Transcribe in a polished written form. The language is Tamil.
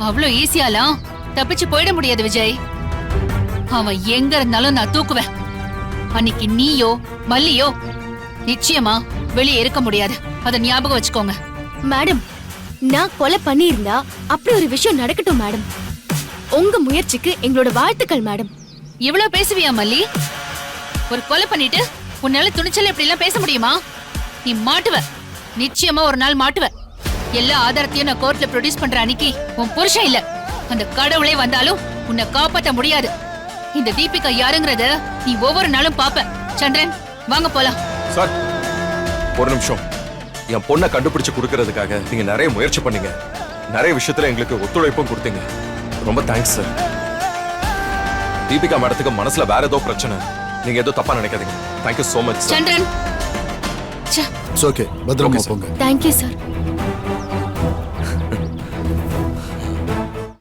அவ்வளவு ஈஸியாலாம் தப்பிச்சு போயிட முடியாது விஜய். அவன் எங்க இருந்தாலும் நான் தூக்குவேன். அன்னைக்கு நீயோ மல்லியோ நிச்சயமா வெளியே இருக்க முடியாது. அத ஞாபகம் வச்சுக்கோங்க. மேடம், நான் கொலை பண்ணியிருந்தா அப்படி ஒரு விஷயம் நடக்கட்டும் மேடம். உங்க முயற்சிக்கு எங்களோட வாழ்த்துக்கள் மேடம். இவ்வளவு பேசுவியா மல்லி? ஒரு கொலை பண்ணிட்டு உன்னால துணிச்சல் இப்படி எல்லாம் பேச முடியுமா? நீ மாட்டுவ, நிச்சயமா ஒரு நாள் மாட்டுவ. எல்லா ஆதாரத்தையும் நான் கோர்ட்ல ப்ரொடியூஸ் பண்ற அன்னைக்கு உன் புருஷன் இல்ல, அந்த கடவுளே வந்தாலும் உன்னை காப்பாற்ற முடியாது. இந்த தீபிகா யாருங்கறத நீ ஒவ்வொரு நாளும் பாப்ப. சந்திரன், வாங்க போலாம். சார், ஒரு நிமிஷம். என் பொண்ணை கண்டுபிடிச்சு கொடுக்கறதுக்காக நீங்க நிறைய முயற்சி பண்ணீங்க. நிறைய விஷயத்துல எங்களுக்கு ஒத்துழைப்பும் கொடுத்தீங்க. ரொம்ப தேங்க்ஸ் சார். தீபிகா மேடத்துக்கு மனசுல வேற ஏதோ பிரச்சனை. நீங்க ஏதோ தப்பா நினைக்காதீங்க. Thank you so much. Chandran, okay, பத்திரமா போங்க. Thank you sir.